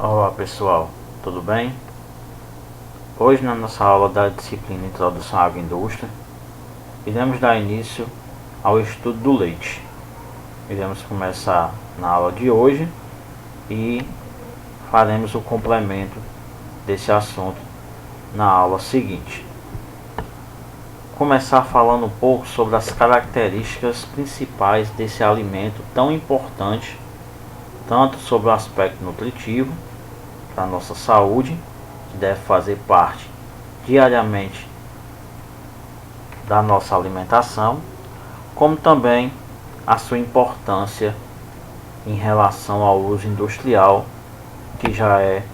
Olá pessoal, tudo bem? Hoje na nossa aula da disciplina Introdução à Agroindústria, iremos dar início ao estudo do leite. Iremos começar na aula de hoje e faremos o complemento desse assunto na aula seguinte. Começar falando um pouco sobre as características principais desse alimento tão importante, tanto sobre o aspecto nutritivo para a nossa saúde, que deve fazer parte diariamente da nossa alimentação, como também a sua importância em relação ao uso industrial, que já é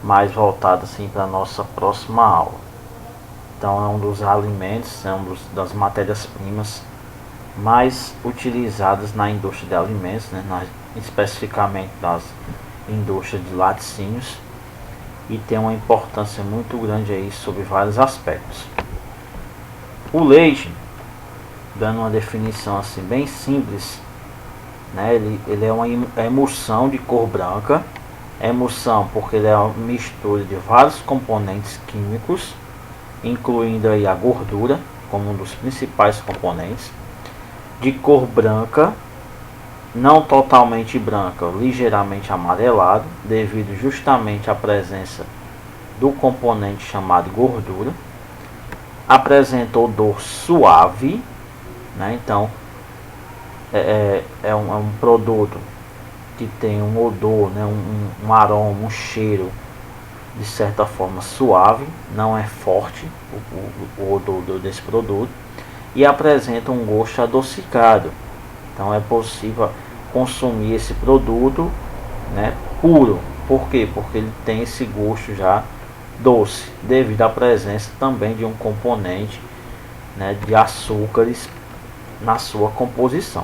mais voltado assim para a nossa próxima aula. Então é um dos alimentos, das matérias-primas mais utilizadas na indústria de alimentos, né, especificamente das indústrias de laticínios, e tem uma importância muito grande aí sobre vários aspectos. O leite, dando uma definição assim bem simples, né, ele é uma emulsão de cor branca. Emulsão porque ele é uma mistura de vários componentes químicos, incluindo aí a gordura como um dos principais componentes, de cor branca, não totalmente branca, ligeiramente amarelado, devido justamente à presença do componente chamado gordura. Apresenta odor suave, né? Então é um produto que tem um odor, né? um aroma, um cheiro de certa forma suave, não é forte o odor desse produto, e apresenta um gosto adocicado. Então é possível consumir esse produto, né, puro. Por quê? Porque ele tem esse gosto já doce, devido à presença também de um componente, né, de açúcares na sua composição.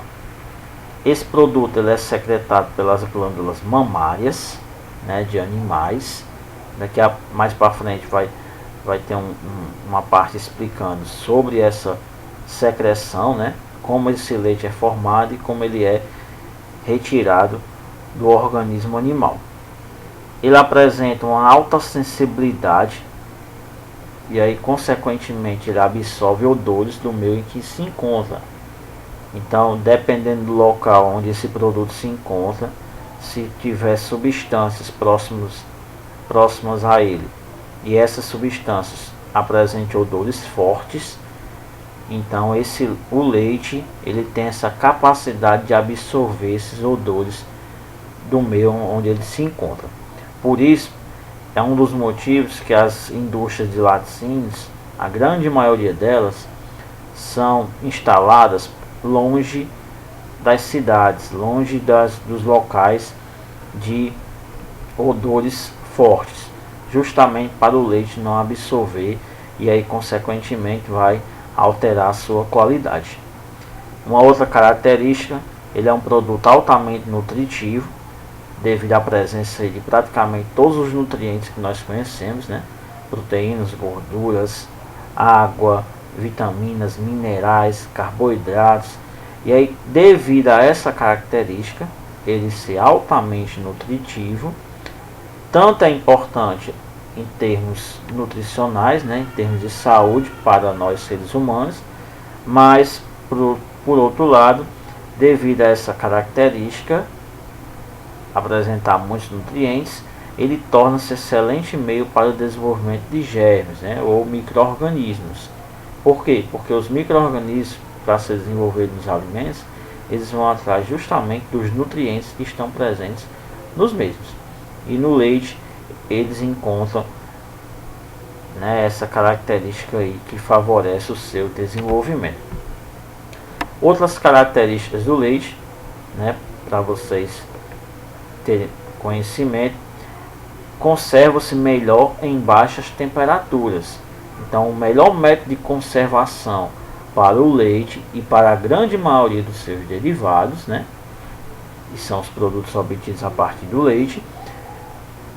Esse produto ele é secretado pelas glândulas mamárias, né, de animais. Daqui mais para frente vai ter uma parte explicando sobre essa secreção, né, como esse leite é formado e como ele é retirado do organismo animal. Ele apresenta uma alta sensibilidade e aí consequentemente ele absorve odores do meio em que se encontra. Então, dependendo do local onde esse produto se encontra, se tiver substâncias próximas a ele e essas substâncias apresentem odores fortes, então o leite ele tem essa capacidade de absorver esses odores do meio onde ele se encontra. Por isso é um dos motivos que as indústrias de laticínios, a grande maioria delas, são instaladas longe das cidades, longe dos locais de odores fortes, justamente para o leite não absorver e aí consequentemente vai alterar a sua qualidade. Uma outra característica, ele é um produto altamente nutritivo, devido à presença de praticamente todos os nutrientes que nós conhecemos, né? Proteínas, gorduras, água, vitaminas, minerais, carboidratos. E aí, devido a essa característica, ele ser altamente nutritivo, tanto é importante em termos nutricionais, né, em termos de saúde para nós seres humanos, mas por outro lado, devido a essa característica, apresentar muitos nutrientes, ele torna-se excelente meio para o desenvolvimento de germes, né, ou micro-organismos. Por quê? Porque os micro-organismos, para se desenvolver nos alimentos, eles vão atrás justamente dos nutrientes que estão presentes nos mesmos. E no leite eles encontram, né, essa característica aí que favorece o seu desenvolvimento. Outras características do leite, né, para vocês terem conhecimento: conserva-se melhor em baixas temperaturas. Então o melhor método de conservação para o leite e para a grande maioria dos seus derivados, né, que são os produtos obtidos a partir do leite,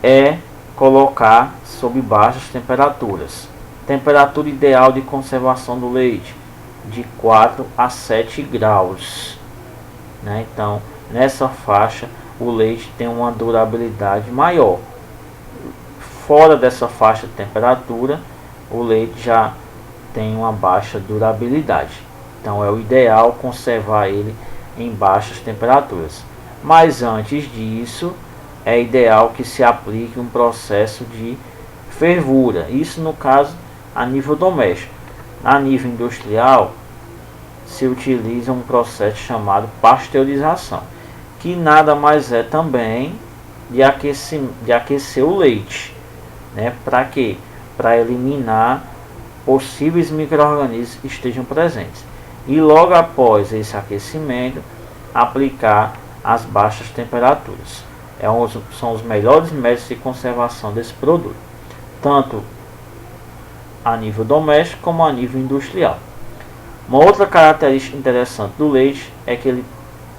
é colocar sob baixas temperaturas. Temperatura ideal de conservação do leite de 4 a 7 graus, né? Então nessa faixa o leite tem uma durabilidade maior. fora dessa faixa de temperatura, o leite já tem uma baixa durabilidade. Então é o ideal conservar ele em baixas temperaturas. Mas antes disso, é ideal que se aplique um processo de fervura. Isso no caso a nível doméstico. A nível industrial, se utiliza um processo chamado pasteurização, que nada mais é também de aquecer o leite, né? Para quê? Para eliminar possíveis micro-organismos que estejam presentes. E logo após esse aquecimento, aplicar as baixas temperaturas. São os melhores métodos de conservação desse produto, tanto a nível doméstico como a nível industrial. Uma outra característica interessante do leite é que ele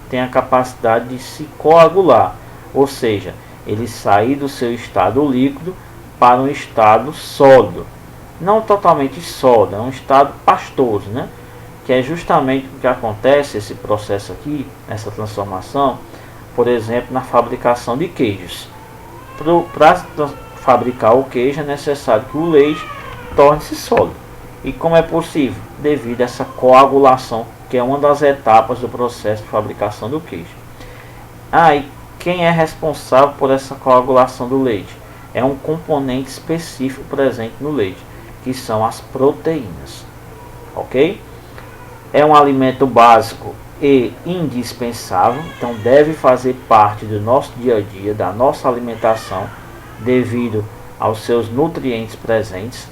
tem a capacidade de se coagular, ou seja, ele sair do seu estado líquido para um estado sólido. Não totalmente sólido, é um estado pastoso, né? Que é justamente o que acontece, esse processo aqui, essa transformação, por exemplo, na fabricação de queijos. Para fabricar o queijo é necessário que o leite torne-se sólido. E como é possível? Devido a essa coagulação, que é uma das etapas do processo de fabricação do queijo. E quem é responsável por essa coagulação do leite? É um componente específico presente no leite, que são as proteínas. Ok? É um alimento básico e indispensável, então deve fazer parte do nosso dia a dia, da nossa alimentação, devido aos seus nutrientes presentes,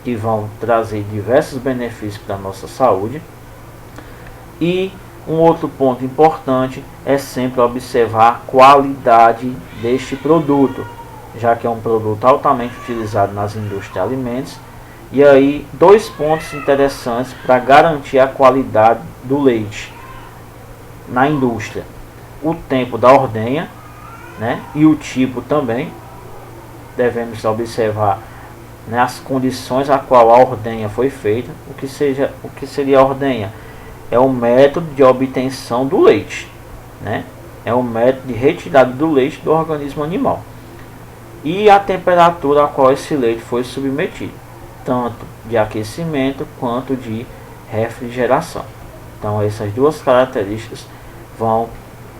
que vão trazer diversos benefícios para a nossa saúde. E um outro ponto importante é sempre observar a qualidade deste produto, já que é um produto altamente utilizado nas indústrias de alimentos. E aí, dois pontos interessantes para garantir a qualidade do leite na indústria: o tempo da ordenha, né, e o tipo também. Devemos observar, né, as condições a qual a ordenha foi feita. O que seria a ordenha? É o método de obtenção do leite, né? É o método de retirada do leite do organismo animal. E a temperatura a qual esse leite foi submetido, tanto de aquecimento quanto de refrigeração. Então essas duas características vão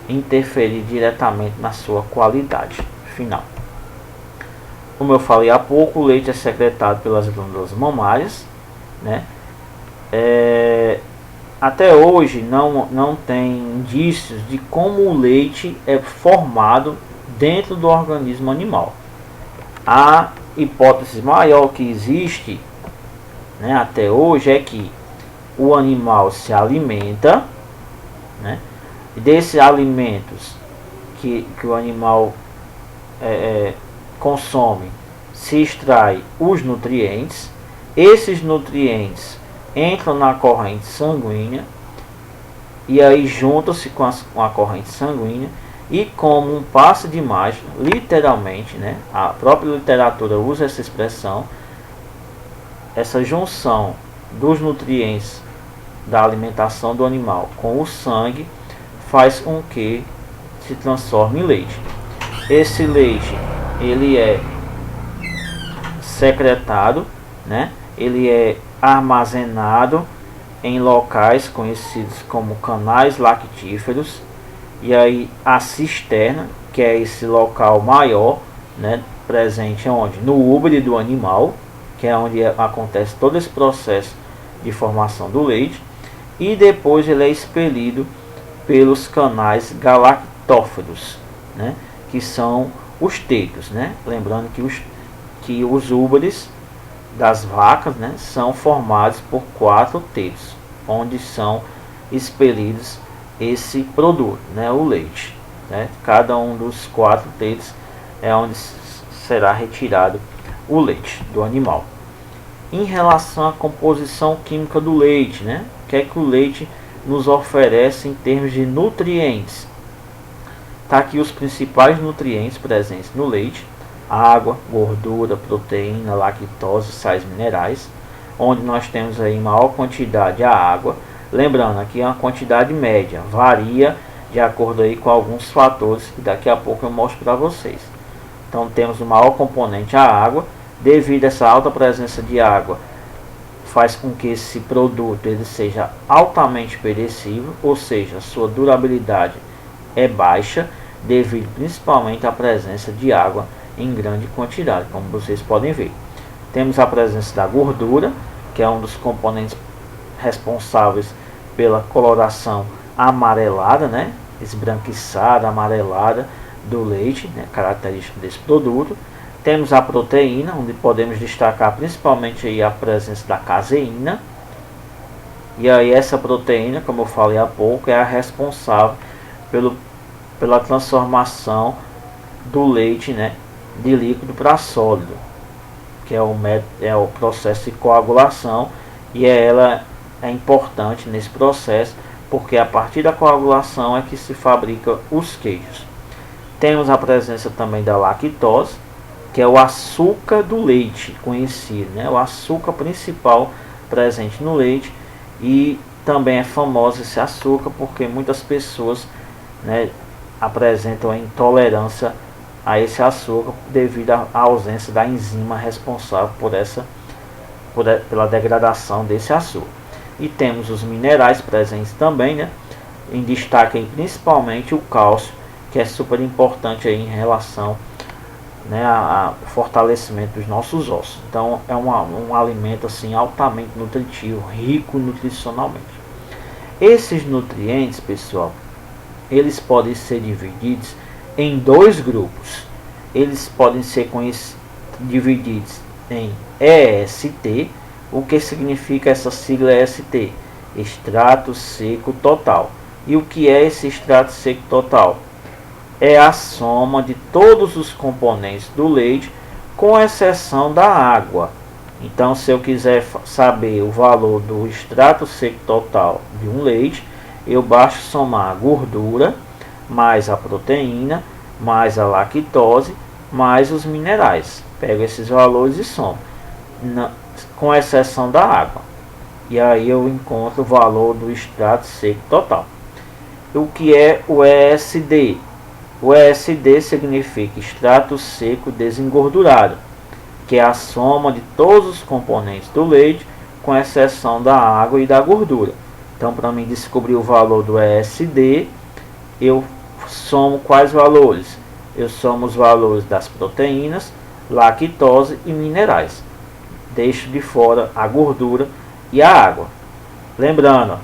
interferir diretamente na sua qualidade final. Como eu falei há pouco, o leite é secretado pelas glândulas mamárias, né? Até hoje não tem indícios de como o leite é formado dentro do organismo animal. A hipótese maior que existe, né, até hoje, é que o animal se alimenta, né, e desses alimentos que o animal consome, se extrai os nutrientes. Esses nutrientes entram na corrente sanguínea e aí juntam-se com a corrente sanguínea, e como um passe de mágica, literalmente, né, a própria literatura usa essa expressão, essa junção dos nutrientes da alimentação do animal com o sangue faz com que se transforme em leite. Esse leite, ele é secretado, né? Ele é armazenado em locais conhecidos como canais lactíferos, e aí a cisterna, que é esse local maior, né, presente onde? No úbere do animal, que é onde acontece todo esse processo de formação do leite, e depois ele é expelido pelos canais galactóferos, né, que são os teitos, né? Lembrando que os úberes das vacas, né, são formados por 4 teitos, onde são expelidos esse produto, né, o leite, né? Cada um dos 4 teitos é onde será retirado o leite do animal. Em relação à composição química do leite, né, o que é que o leite nos oferece em termos de nutrientes? Tá aqui os principais nutrientes presentes no leite: água, gordura, proteína, lactose, sais minerais, onde nós temos aí maior quantidade a água. Lembrando, aqui é uma quantidade média, varia de acordo aí com alguns fatores que daqui a pouco eu mostro para vocês. Então temos o maior componente, a água. Devido a essa alta presença de água, faz com que esse produto ele seja altamente perecível, ou seja, sua durabilidade é baixa, devido principalmente à presença de água em grande quantidade, como vocês podem ver. Temos a presença da gordura, que é um dos componentes responsáveis pela coloração amarelada, né, esbranquiçada, amarelada do leite, né, característica desse produto. Temos a proteína, onde podemos destacar principalmente aí a presença da caseína. E aí essa proteína, como eu falei há pouco, é a responsável pela transformação do leite, né, de líquido para sólido, que é o processo de coagulação, e ela é importante nesse processo, porque a partir da coagulação é que se fabrica os queijos. Temos a presença também da lactose, que é o açúcar do leite conhecido, né? O açúcar principal presente no leite, e também é famoso esse açúcar porque muitas pessoas, né, apresentam a intolerância a esse açúcar devido à ausência da enzima responsável pela degradação desse açúcar. E temos os minerais presentes também, né? Em destaque aí, principalmente o cálcio, que é super importante aí em relação, né, a fortalecimento dos nossos ossos. Então é um alimento assim altamente nutritivo, rico nutricionalmente. Esses nutrientes, pessoal, eles podem ser divididos em dois grupos. Eles podem ser divididos em EST. O que significa essa sigla EST? Extrato seco total. E o que é esse extrato seco total? É a soma de todos os componentes do leite, com exceção da água. Então, se eu quiser saber o valor do extrato seco total de um leite, eu basta somar a gordura, mais a proteína, mais a lactose, mais os minerais. Pego esses valores e somo, com exceção da água. E aí eu encontro o valor do extrato seco total. O que é o ESD? O ESD significa extrato seco desengordurado, que é a soma de todos os componentes do leite, com exceção da água e da gordura. Então, para mim descobrir o valor do ESD, eu somo quais valores? Eu somo os valores das proteínas, lactose e minerais. Deixo de fora a gordura e a água. Lembrando,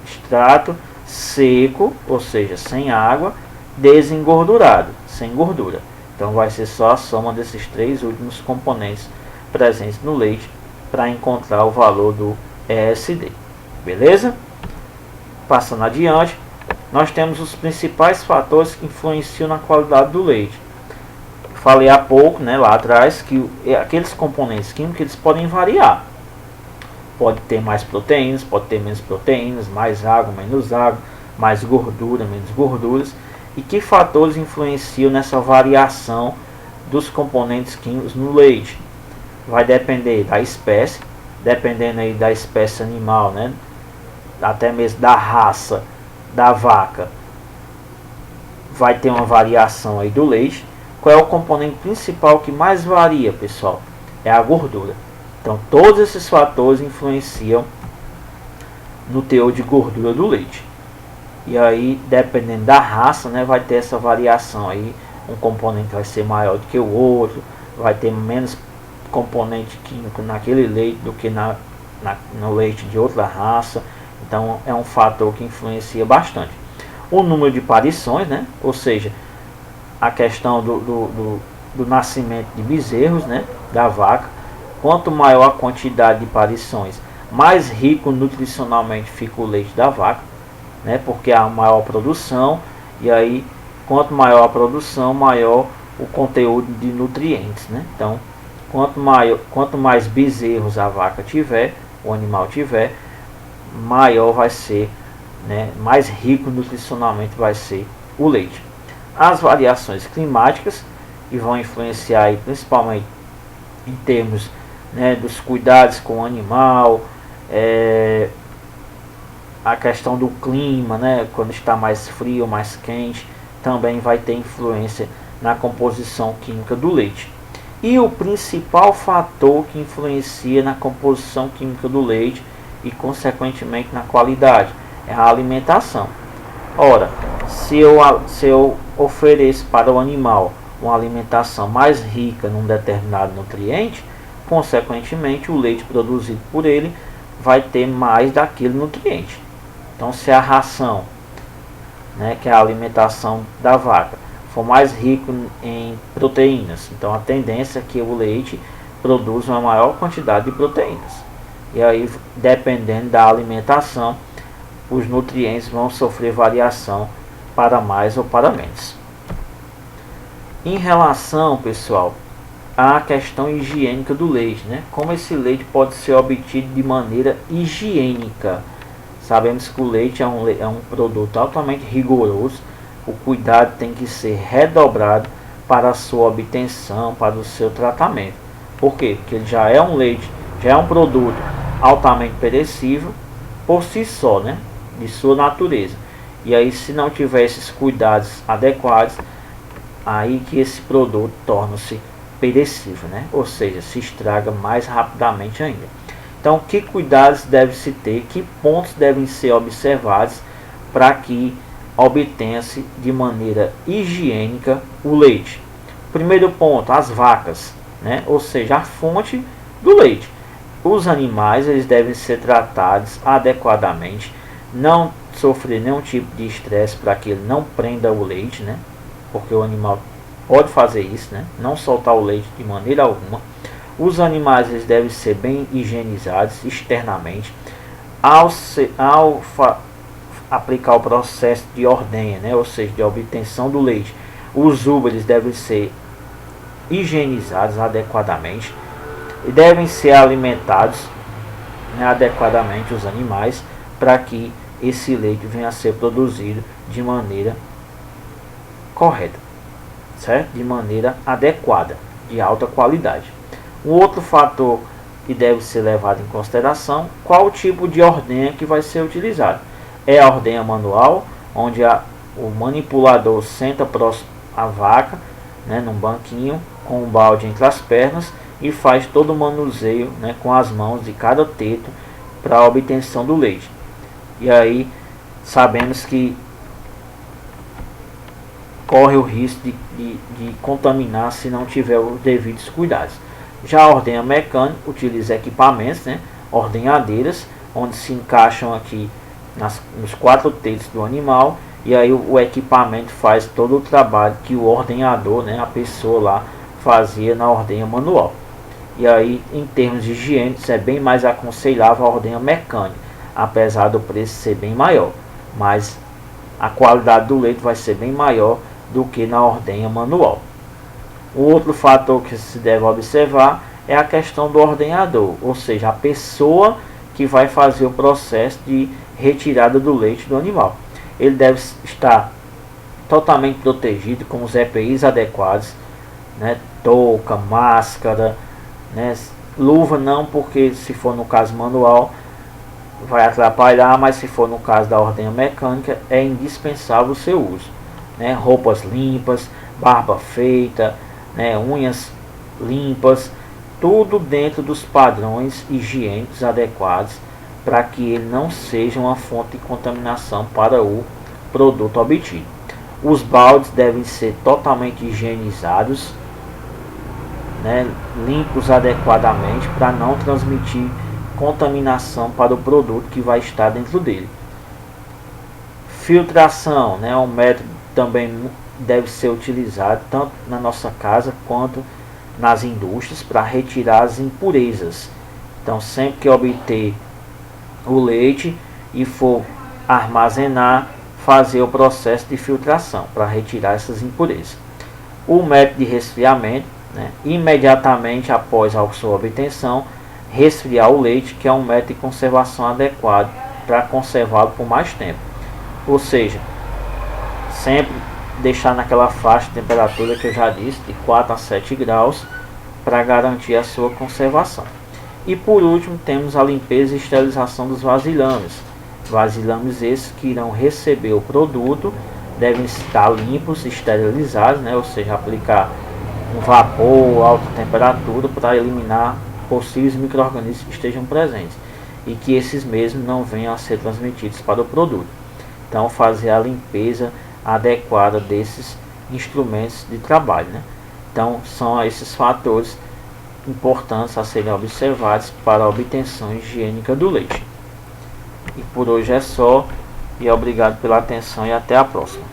extrato seco, ou seja, sem água, desengordurado, sem gordura. Então vai ser só a soma desses três últimos componentes presentes no leite para encontrar o valor do ESD. Beleza? Passando adiante, nós temos os principais fatores que influenciam na qualidade do leite. Falei há pouco, né, lá atrás, que aqueles componentes químicos eles podem variar. Pode ter mais proteínas, pode ter menos proteínas, mais água, menos água, mais gordura, menos gorduras. E que fatores influenciam nessa variação dos componentes químicos no leite? Vai depender da espécie, dependendo aí da espécie animal, né? Até mesmo da raça da vaca, vai ter uma variação aí do leite. Qual é o componente principal que mais varia, pessoal? É a gordura. Então todos esses fatores influenciam no teor de gordura do leite. E aí, dependendo da raça, né, vai ter essa variação aí. Um componente vai ser maior do que o outro, vai ter menos componente químico naquele leite do que no leite de outra raça. Então é um fator que influencia bastante. O número de parições, né, ou seja, a questão do nascimento de bezerros, né, da vaca. Quanto maior a quantidade de parições, mais rico nutricionalmente fica o leite da vaca, né, porque há maior produção, e aí quanto maior a produção, maior o conteúdo de nutrientes, né? Então quanto mais bezerros a vaca tiver, o animal tiver, maior vai ser, né, mais rico nutricionalmente vai ser o leite. As variações climáticas, que vão influenciar aí, principalmente em termos, né, dos cuidados com o animal, a questão do clima, né, quando está mais frio, mais quente, também vai ter influência na composição química do leite. E o principal fator que influencia na composição química do leite e consequentemente na qualidade é a alimentação. Ora, se eu ofereço para o animal uma alimentação mais rica num determinado nutriente, consequentemente o leite produzido por ele vai ter mais daquele nutriente. Então, se a ração, que é a alimentação da vaca, for mais rico em proteínas, então a tendência é que o leite produza uma maior quantidade de proteínas. E aí, dependendo da alimentação, os nutrientes vão sofrer variação para mais ou para menos. Em relação, pessoal, à questão higiênica do leite, como esse leite pode ser obtido de maneira higiênica. Sabemos que o leite é um produto altamente rigoroso, o cuidado tem que ser redobrado para a sua obtenção, para o seu tratamento. Por quê? Porque ele já é um leite, já é um produto altamente perecível por si só, de sua natureza. E aí, se não tiver esses cuidados adequados, aí que esse produto torna-se perecível, ou seja, se estraga mais rapidamente ainda. Então, que cuidados deve se ter, que pontos devem ser observados para que obtenha-se de maneira higiênica o leite? Primeiro ponto, as vacas, ou seja, a fonte do leite. Os animais eles devem ser tratados adequadamente, não sofrer nenhum tipo de estresse para que ele não prenda o leite, porque o animal pode fazer isso, não soltar o leite de maneira alguma. Os animais eles devem ser bem higienizados externamente. Ao aplicar o processo de ordenha, ou seja, de obtenção do leite, os úteros devem ser higienizados adequadamente e devem ser alimentados adequadamente os animais para que esse leite venha a ser produzido de maneira correta, certo? De maneira adequada, de alta qualidade. Um outro fator que deve ser levado em consideração, qual o tipo de ordenha que vai ser utilizado. É a ordenha manual, onde o manipulador senta próximo à vaca, num banquinho, com um balde entre as pernas e faz todo o manuseio com as mãos de cada teto para a obtenção do leite. E aí sabemos que corre o risco de contaminar se não tiver os devidos cuidados. Já a ordenha mecânica utiliza equipamentos, ordenhadeiras, onde se encaixam aqui nos 4 tetos do animal, e aí o equipamento faz todo o trabalho que o ordenhador, a pessoa lá, fazia na ordenha manual. E aí, em termos de higiene, é bem mais aconselhável a ordenha mecânica, apesar do preço ser bem maior, mas a qualidade do leite vai ser bem maior do que na ordenha manual. O outro fator que se deve observar é a questão do ordenhador, ou seja, a pessoa que vai fazer o processo de retirada do leite do animal. Ele deve estar totalmente protegido com os EPIs adequados, touca, máscara, luva não, porque se for no caso manual vai atrapalhar, mas se for no caso da ordenha mecânica é indispensável o seu uso. Roupas limpas, barba feita, unhas limpas, tudo dentro dos padrões higiênicos adequados para que ele não seja uma fonte de contaminação para o produto obtido. Os baldes devem ser totalmente higienizados, limpos adequadamente para não transmitir contaminação para o produto que vai estar dentro dele. Filtração, um método também deve ser utilizado tanto na nossa casa quanto nas indústrias para retirar as impurezas. Então, sempre que obter o leite e for armazenar, fazer o processo de filtração para retirar essas impurezas. O método de resfriamento, imediatamente após a sua obtenção, resfriar o leite, que é um método de conservação adequado para conservá-lo por mais tempo. Ou seja, sempre deixar naquela faixa de temperatura que eu já disse, de 4 a 7 graus, para garantir a sua conservação. E por último, temos a limpeza e esterilização dos vasilhames. Vasilhames esses que irão receber o produto devem estar limpos, esterilizados, né? Ou seja, aplicar um vapor, alta temperatura para eliminar possíveis micro-organismos que estejam presentes e que esses mesmos não venham a ser transmitidos para o produto. Então, fazer a limpeza adequada desses instrumentos de trabalho, né? Então, são esses fatores importantes a serem observados para a obtenção higiênica do leite. E por hoje é só, e obrigado pela atenção e até a próxima.